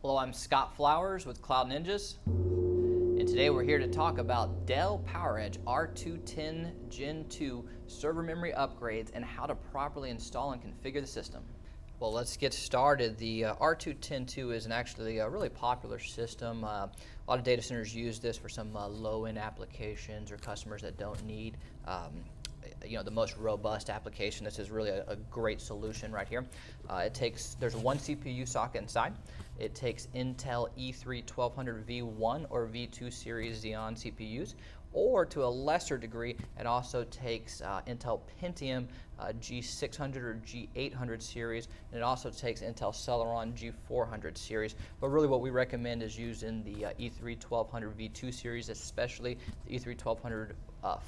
Hello, I'm Scott Flowers with Cloud Ninjas, and today we're here to talk about Dell PowerEdge R210 Gen 2 server memory upgrades and how to properly install and configure the system. Well, let's get started. The R210-2 is actually a really popular system. A lot of data centers use this for some low-end applications or customers that don't need the most robust application. This is really a great solution right here. There's one CPU socket inside. It takes Intel E3 1200 V1 or V2 series Xeon CPUs, or to a lesser degree, it also takes Intel Pentium G600 or G800 series, and it also takes Intel Celeron G400 series. But really what we recommend is using the E3 1200 V2 series, especially the E3 1200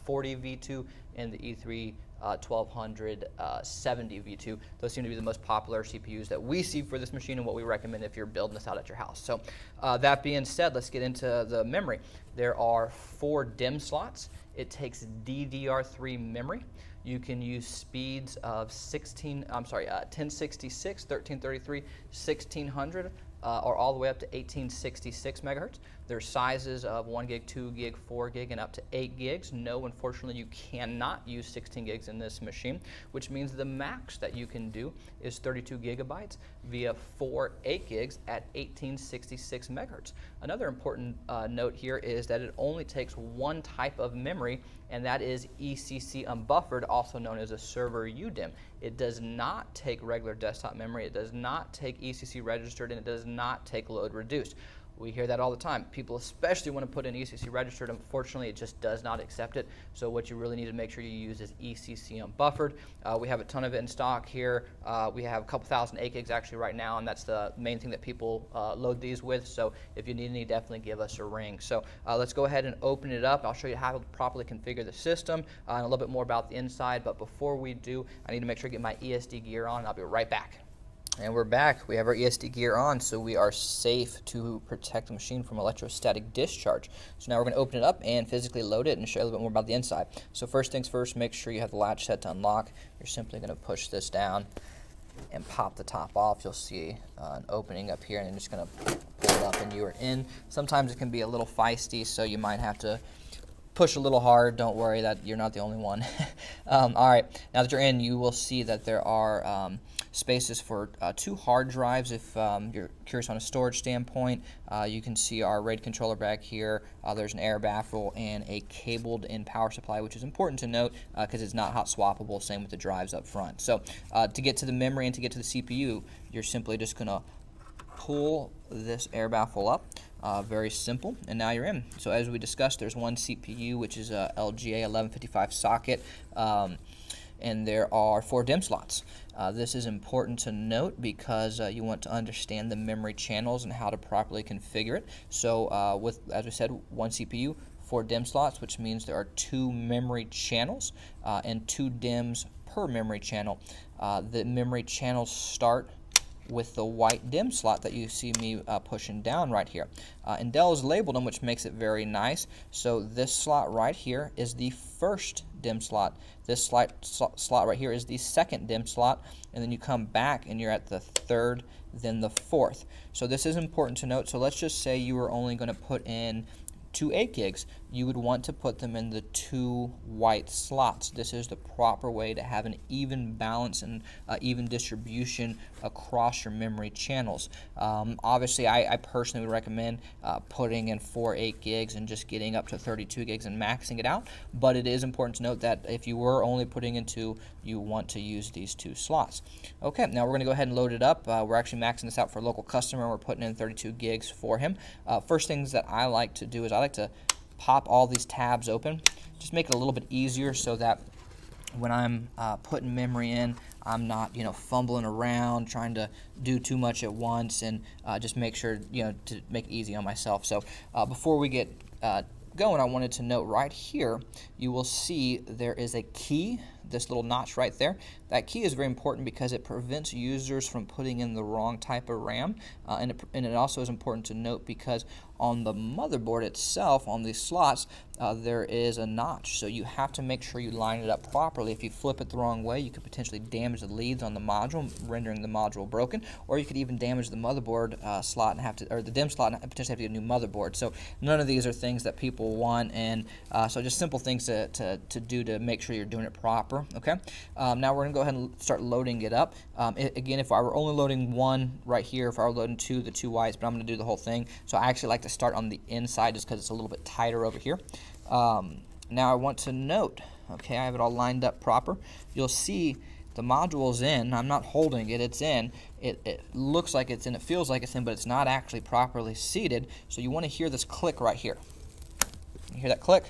40 V2 and the E3 1200 70 V2. Those seem to be the most popular CPUs that we see for this machine and what we recommend if you're building this out at your house. So that being said, let's get into the memory. There are 4 DIMM slots. It takes DDR3 memory. You can use speeds of 1066, 1333, 1600, or all the way up to 1866 megahertz. There's sizes of 1 gig, 2 gig, 4 gig, and up to 8 gigs. No, unfortunately, you cannot use 16 gigs in this machine, which means the max that you can do is 32 gigabytes via 4 8 gigs at 1866 megahertz. Another important note here is that it only takes one type of memory, and that is ECC Unbuffered, also known as a server UDIMM. It does not take regular desktop memory, it does not take ECC Registered, and it does not take load reduced. We hear that all the time. People especially want to put in ECC Registered. Unfortunately, it just does not accept it. So what you really need to make sure you use is ECC Unbuffered. We have a ton of it in stock here. We have a couple thousand 8 gigs actually right now, and that's the main thing that people load these with. So if you need any, definitely give us a ring. So let's go ahead and open it up. I'll show you how to properly configure the system and a little bit more about the inside. But before we do, I need to make sure I get my ESD gear on. I'll be right back. And we're back. We have our ESD gear on, so we are safe to protect the machine from electrostatic discharge. So now we're going to open it up and physically load it and show you a little bit more about the inside. So first things first, make sure you have the latch set to unlock. You're simply going to push this down and pop the top off. You'll see an opening up here, and I'm just going to pull it up and you are in. Sometimes it can be a little feisty, so you might have to push a little hard. Don't worry, that you're not the only one. All right, now that you're in, you will see that there are spaces for 2 hard drives. If you're curious on a storage standpoint, you can see our RAID controller back here. There's an air baffle and a cabled in power supply, which is important to note because it's not hot swappable. Same with the drives up front. So to get to the memory and to get to the CPU, you're simply just going to pull this air baffle up. Very simple, and now you're in. So as we discussed, there's one CPU, which is a LGA 1155 socket, and there are 4 DIMM slots. This is important to note because you want to understand the memory channels and how to properly configure it. So as we said, one CPU, 4 DIMM slots, which means there are 2 memory channels and 2 DIMMs per memory channel. The memory channels start with the white DIMM slot that you see me pushing down right here. And Dell has labeled them, which makes it very nice. So this slot right here is the first DIMM slot. This slot right here is the second DIMM slot, and then you come back and you're at the third, then the fourth. So this is important to note. So let's just say you were only going to put in 2 8 gigs. You would want to put them in the 2 white slots. This is the proper way to have an even balance and even distribution across your memory channels. Obviously, I personally would recommend putting in 4 8 gigs and just getting up to 32 gigs and maxing it out, but it is important to note that if you were only putting in 2, you want to use these 2 slots. Okay, now we're going to go ahead and load it up. We're actually maxing this out for a local customer. We're putting in 32 gigs for him. First things that I like to do is I like to pop all these tabs open. Just make it a little bit easier so that when I'm putting memory in, I'm not fumbling around trying to do too much at once, and just make sure to make it easy on myself. So before we get going, I wanted to note right here, you will see there is a key this little notch right there. That key is very important because it prevents users from putting in the wrong type of RAM, and it also is important to note because on the motherboard itself, on these slots, there is a notch, so you have to make sure you line it up properly. If you flip it the wrong way, you could potentially damage the leads on the module, rendering the module broken, or you could even damage the motherboard slot and have to, or the DIMM slot, and potentially have to get a new motherboard. So none of these are things that people want, and so just simple things to do to make sure you're doing it proper. Okay. Now we're gonna go ahead and start loading it up. Again, if I were only loading one right here, if I were loading the two whites, but I'm gonna do the whole thing. So I actually like to start on the inside just because it's a little bit tighter over here. Now I want to note, okay, I have it all lined up proper. You'll see the module's in. I'm not holding it, it's in. It looks like it's in, it feels like it's in, but it's not actually properly seated. So you want to hear this click right here. You hear that click?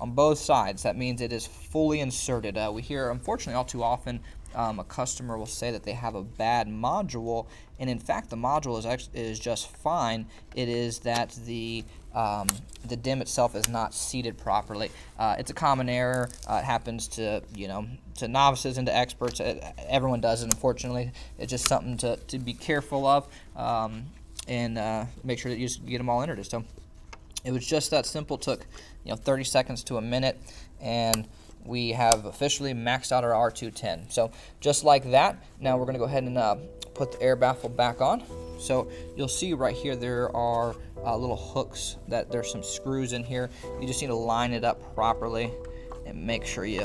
On both sides, that means it is fully inserted. We hear, unfortunately, all too often, a customer will say that they have a bad module, and in fact, the module is just fine. It is that the DIMM itself is not seated properly. It's a common error. It happens to to novices and to experts. Everyone does it. Unfortunately, it's just something to be careful of, and make sure that you just get them all entered. So it was just that simple. Took 30 seconds to a minute, and we have officially maxed out our R210. So just like that, now we're going to go ahead and put the air baffle back on. So you'll see right here there are little hooks, that there's some screws in here. You just need to line it up properly and make sure you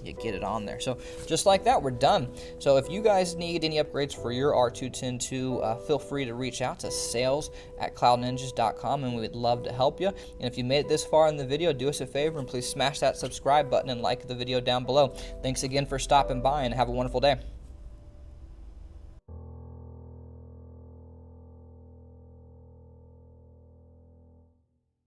get it on there. So just like that, we're done. So if you guys need any upgrades for your R210 too, feel free to reach out to sales@cloudninjas.com, and we would love to help you. And if you made it this far in the video, do us a favor and please smash that subscribe button and like the video down below. Thanks again for stopping by, and have a wonderful day.